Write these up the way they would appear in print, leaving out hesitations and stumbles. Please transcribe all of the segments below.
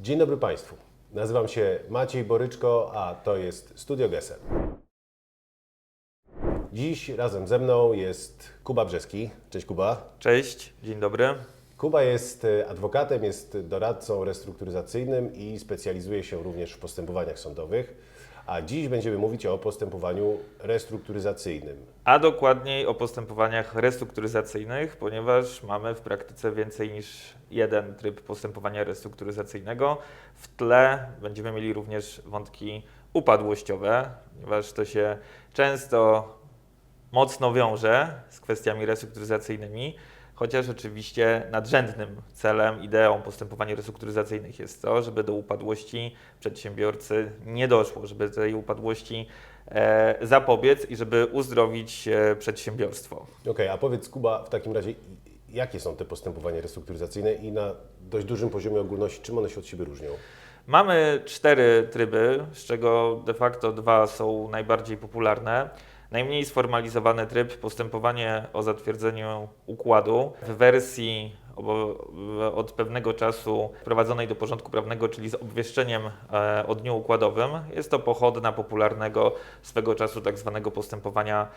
Dzień dobry Państwu. Nazywam się Maciej Boryczko, a to jest Studio Gesser. Dziś razem ze mną jest Kuba Brzeski. Cześć Kuba. Cześć, dzień dobry. Kuba jest adwokatem, jest doradcą restrukturyzacyjnym i specjalizuje się również w postępowaniach sądowych. A dziś będziemy mówić o postępowaniu restrukturyzacyjnym. A dokładniej o postępowaniach restrukturyzacyjnych, ponieważ mamy w praktyce więcej niż jeden tryb postępowania restrukturyzacyjnego. W tle będziemy mieli również wątki upadłościowe, ponieważ to się często mocno wiąże z kwestiami restrukturyzacyjnymi, chociaż oczywiście nadrzędnym celem, ideą postępowań restrukturyzacyjnych jest to, żeby do upadłości przedsiębiorcy nie doszło, żeby tej upadłości zapobiec i żeby uzdrowić przedsiębiorstwo. Okej, a powiedz Kuba w takim razie, jakie są te postępowania restrukturyzacyjne i na dość dużym poziomie ogólności, czym one się od siebie różnią? Mamy 4 tryby, z czego de facto 2 są najbardziej popularne. Najmniej sformalizowany tryb postępowanie o zatwierdzeniu układu w wersji od pewnego czasu wprowadzonej do porządku prawnego, czyli z obwieszczeniem o dniu układowym. Jest to pochodna popularnego swego czasu tak zwanego postępowania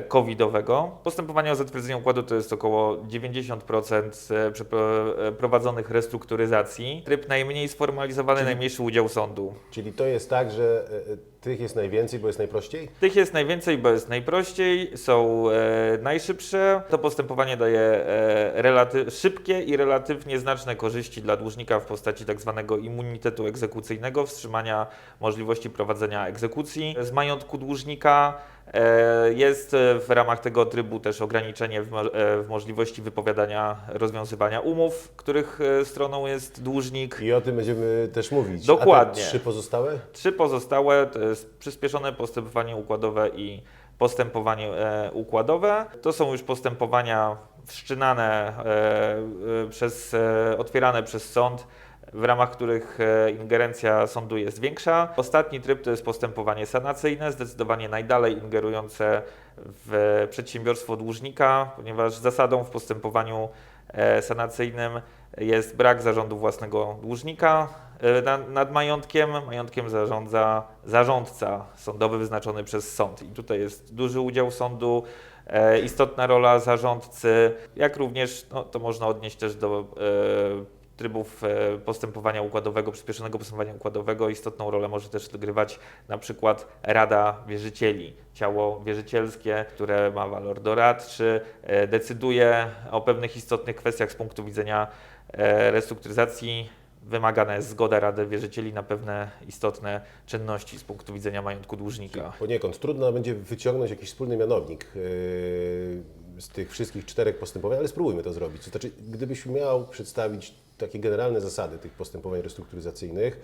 covidowego. Postępowanie o zatwierdzeniu układu to jest około 90% prowadzonych restrukturyzacji. Tryb najmniej sformalizowany, najmniejszy udział sądu. Czyli to jest tak, że tych jest najwięcej, bo jest najprościej? Tych jest najwięcej, bo jest najprościej, są najszybsze. To postępowanie daje szybkie i relatywnie znaczne korzyści dla dłużnika w postaci tak zwanego immunitetu egzekucyjnego, wstrzymania możliwości prowadzenia egzekucji z majątku dłużnika. Jest w ramach tego trybu też ograniczenie w możliwości wypowiadania, rozwiązywania umów, których stroną jest dłużnik. I o tym będziemy też mówić. Dokładnie. A te 3 pozostałe? 3 pozostałe to jest przyspieszone postępowanie układowe i postępowanie układowe. To są już postępowania wszczynane, otwierane przez sąd, w ramach których ingerencja sądu jest większa. Ostatni tryb to jest postępowanie sanacyjne, zdecydowanie najdalej ingerujące w przedsiębiorstwo dłużnika, ponieważ zasadą w postępowaniu sanacyjnym jest brak zarządu własnego dłużnika nad majątkiem. Majątkiem zarządza zarządca sądowy wyznaczony przez sąd. I tutaj jest duży udział sądu, istotna rola zarządcy, jak również to można odnieść też do trybów postępowania układowego, przyspieszonego postępowania układowego. Istotną rolę może też odgrywać na przykład Rada Wierzycieli, ciało wierzycielskie, które ma walor doradczy, decyduje o pewnych istotnych kwestiach z punktu widzenia restrukturyzacji. Wymagana jest zgoda Rady Wierzycieli na pewne istotne czynności z punktu widzenia majątku dłużnika. Poniekąd trudno będzie wyciągnąć jakiś wspólny mianownik z tych wszystkich 4 postępowań, ale spróbujmy to zrobić. To znaczy, gdybyś miał przedstawić takie generalne zasady tych postępowań restrukturyzacyjnych,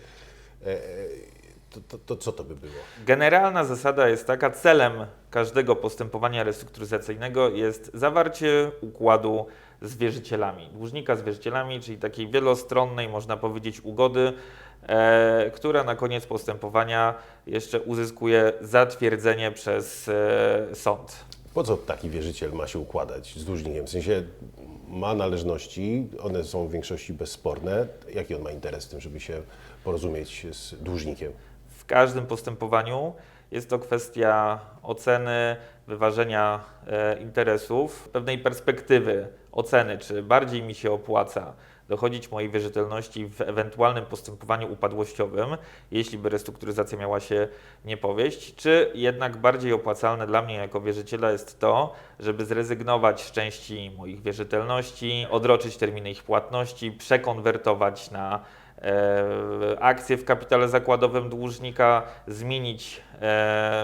to co to by było? Generalna zasada jest taka, celem każdego postępowania restrukturyzacyjnego jest zawarcie układu z wierzycielami, dłużnika z wierzycielami, czyli takiej wielostronnej, można powiedzieć, ugody, która na koniec postępowania jeszcze uzyskuje zatwierdzenie przez sąd. Po co taki wierzyciel ma się układać z dłużnikiem? W sensie ma należności, one są w większości bezsporne. Jaki on ma interes w tym, żeby się porozumieć z dłużnikiem? W każdym postępowaniu jest to kwestia oceny, wyważenia interesów, pewnej perspektywy oceny, czy bardziej mi się opłaca dochodzić mojej wierzytelności w ewentualnym postępowaniu upadłościowym, jeśli by restrukturyzacja miała się nie powieść, czy jednak bardziej opłacalne dla mnie jako wierzyciela jest to, żeby zrezygnować z części moich wierzytelności, odroczyć terminy ich płatności, przekonwertować na akcje w kapitale zakładowym dłużnika, zmienić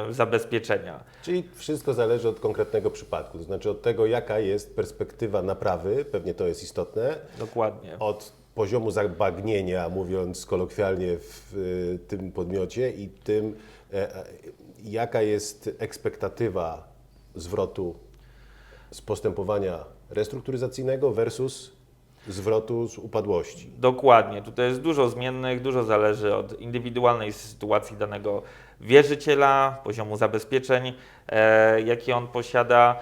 zabezpieczenia. Czyli wszystko zależy od konkretnego przypadku, to znaczy od tego, jaka jest perspektywa naprawy, pewnie to jest istotne. Dokładnie. Od poziomu zabagnienia, mówiąc kolokwialnie, w tym podmiocie i tym, jaka jest ekspektatywa zwrotu z postępowania restrukturyzacyjnego versus zwrotu z upadłości. Dokładnie. Tutaj jest dużo zmiennych, dużo zależy od indywidualnej sytuacji danego wierzyciela, poziomu zabezpieczeń, jakie on posiada.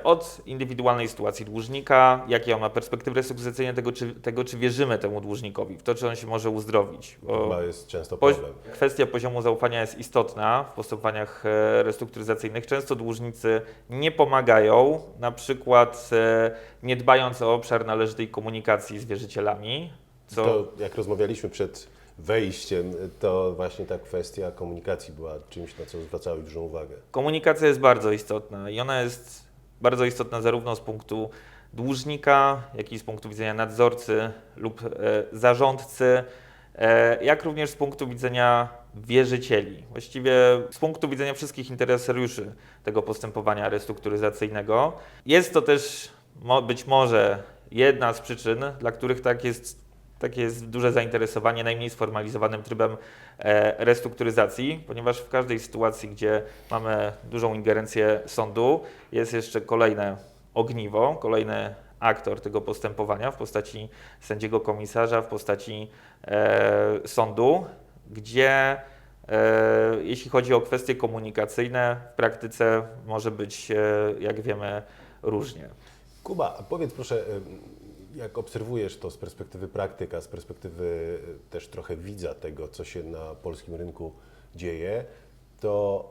od indywidualnej sytuacji dłużnika, jakie on ma perspektywy restrukturyzacyjne, tego, czy wierzymy temu dłużnikowi, w to, czy on się może uzdrowić. To chyba jest często problem. Kwestia poziomu zaufania jest istotna w postępowaniach restrukturyzacyjnych. Często dłużnicy nie pomagają, na przykład nie dbając o obszar należytej komunikacji z wierzycielami. To jak rozmawialiśmy przed wejściem, to właśnie ta kwestia komunikacji była czymś, na co zwracałeś dużą uwagę. Komunikacja jest bardzo istotna i ona jest bardzo istotna zarówno z punktu dłużnika, jak i z punktu widzenia nadzorcy lub zarządcy, jak również z punktu widzenia wierzycieli. Właściwie z punktu widzenia wszystkich interesariuszy tego postępowania restrukturyzacyjnego. Jest to też być może jedna z przyczyn, dla których takie jest duże zainteresowanie najmniej sformalizowanym trybem restrukturyzacji, ponieważ w każdej sytuacji, gdzie mamy dużą ingerencję sądu, jest jeszcze kolejne ogniwo, kolejny aktor tego postępowania w postaci sędziego komisarza, w postaci sądu, gdzie jeśli chodzi o kwestie komunikacyjne, w praktyce może być, jak wiemy, różnie. Kuba, a powiedz proszę, jak obserwujesz to z perspektywy praktyka, z perspektywy też trochę widza tego, co się na polskim rynku dzieje, to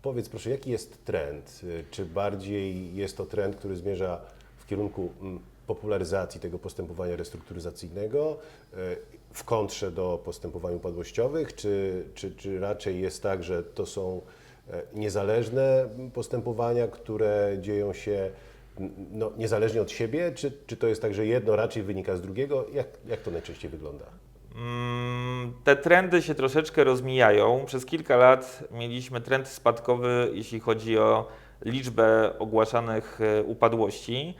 powiedz proszę, jaki jest trend? Czy bardziej jest to trend, który zmierza w kierunku popularyzacji tego postępowania restrukturyzacyjnego w kontrze do postępowań upadłościowych, czy raczej jest tak, że to są niezależne postępowania, które dzieją się niezależnie od siebie, czy to jest tak, że jedno raczej wynika z drugiego? Jak to najczęściej wygląda? Te trendy się troszeczkę rozmijają. Przez kilka lat mieliśmy trend spadkowy, jeśli chodzi o liczbę ogłaszanych upadłości.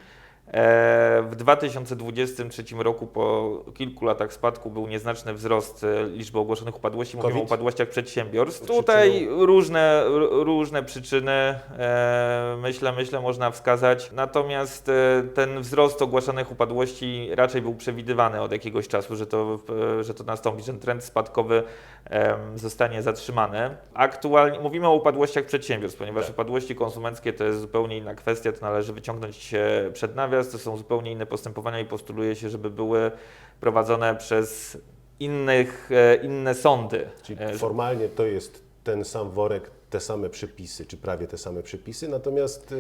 W 2023 roku po kilku latach spadku był nieznaczny wzrost liczby ogłoszonych upadłości. Mówimy o upadłościach przedsiębiorstw. Tutaj różne przyczyny, myślę, można wskazać. Natomiast ten wzrost ogłaszanych upadłości raczej był przewidywany od jakiegoś czasu, że to nastąpi, że ten trend spadkowy zostanie zatrzymany. Aktualnie mówimy o upadłościach przedsiębiorstw, ponieważ upadłości konsumenckie to jest zupełnie inna kwestia, to należy wyciągnąć przed nawias, to są zupełnie inne postępowania i postuluje się, żeby były prowadzone przez inne sądy. Czyli formalnie to jest ten sam worek, te same przepisy, czy prawie te same przepisy, natomiast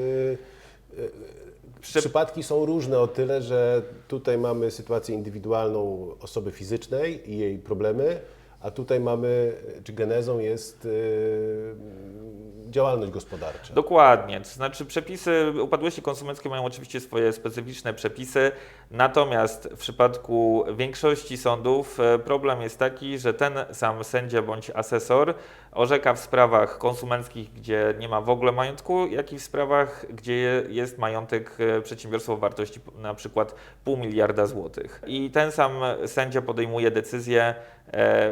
przypadki są różne o tyle, że tutaj mamy sytuację indywidualną osoby fizycznej i jej problemy, a tutaj mamy, czy genezą jest działalność gospodarcza. Dokładnie, to znaczy przepisy, upadłości konsumenckie mają oczywiście swoje specyficzne przepisy, natomiast w przypadku większości sądów problem jest taki, że ten sam sędzia bądź asesor orzeka w sprawach konsumenckich, gdzie nie ma w ogóle majątku, jak i w sprawach, gdzie jest majątek przedsiębiorstwa o wartości na przykład 0,5 miliarda złotych. I ten sam sędzia podejmuje decyzje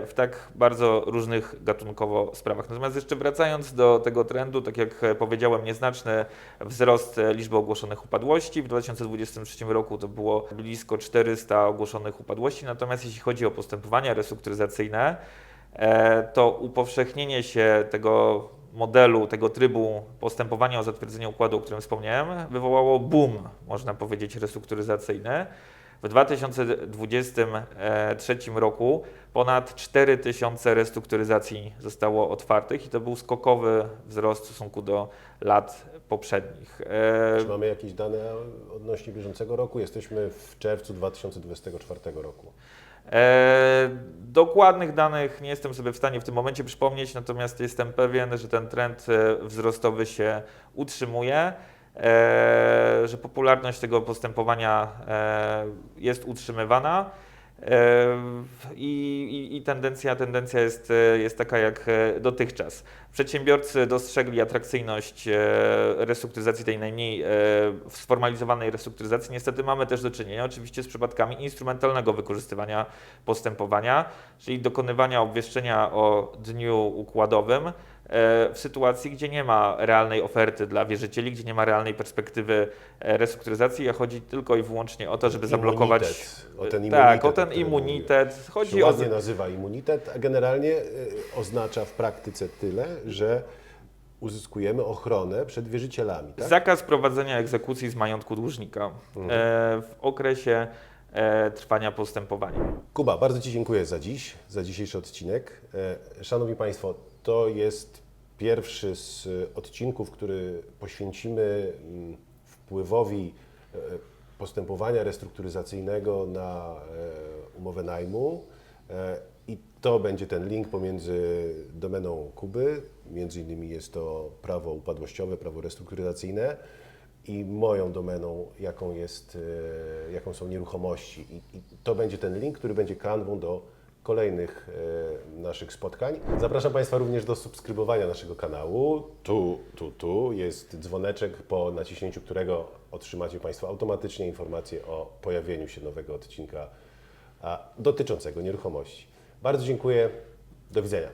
w tak bardzo różnych gatunkowo sprawach. Natomiast jeszcze wracając do tego trendu, tak jak powiedziałem, nieznaczny wzrost liczby ogłoszonych upadłości. W 2023 roku to było blisko 400 ogłoszonych upadłości, natomiast jeśli chodzi o postępowania restrukturyzacyjne, to upowszechnienie się tego modelu, tego trybu postępowania o zatwierdzenie układu, o którym wspomniałem, wywołało boom, można powiedzieć, restrukturyzacyjny. W 2023 roku ponad 4000 restrukturyzacji zostało otwartych i to był skokowy wzrost w stosunku do lat poprzednich. Czy mamy jakieś dane odnośnie bieżącego roku? Jesteśmy w czerwcu 2024 roku. Dokładnych danych nie jestem sobie w stanie w tym momencie przypomnieć, natomiast jestem pewien, że ten trend wzrostowy się utrzymuje, że popularność tego postępowania jest utrzymywana i tendencja jest taka jak dotychczas. Przedsiębiorcy dostrzegli atrakcyjność restrukturyzacji, tej najmniej sformalizowanej restrukturyzacji. Niestety mamy też do czynienia oczywiście z przypadkami instrumentalnego wykorzystywania postępowania, czyli dokonywania obwieszczenia o dniu układowym w sytuacji, gdzie nie ma realnej oferty dla wierzycieli, gdzie nie ma realnej perspektywy restrukturyzacji, a chodzi tylko i wyłącznie o to, żeby zablokować... O ten immunitet. Tak, o ten immunitet. Chodzi ładnie nazywa immunitet, a generalnie oznacza w praktyce tyle, że uzyskujemy ochronę przed wierzycielami, tak? Zakaz prowadzenia egzekucji z majątku dłużnika w okresie trwania postępowania. Kuba, bardzo Ci dziękuję za dzisiejszy odcinek. Szanowni Państwo, to jest pierwszy z odcinków, który poświęcimy wpływowi postępowania restrukturyzacyjnego na umowę najmu. I to będzie ten link pomiędzy domeną Kuby, między innymi jest to prawo upadłościowe, prawo restrukturyzacyjne, i moją domeną, jaką są nieruchomości. I to będzie ten link, który będzie kanwą do kolejnych naszych spotkań. Zapraszam Państwa również do subskrybowania naszego kanału. Tu jest dzwoneczek, po naciśnięciu którego otrzymacie Państwo automatycznie informację o pojawieniu się nowego odcinka dotyczącego nieruchomości. Bardzo dziękuję. Do widzenia.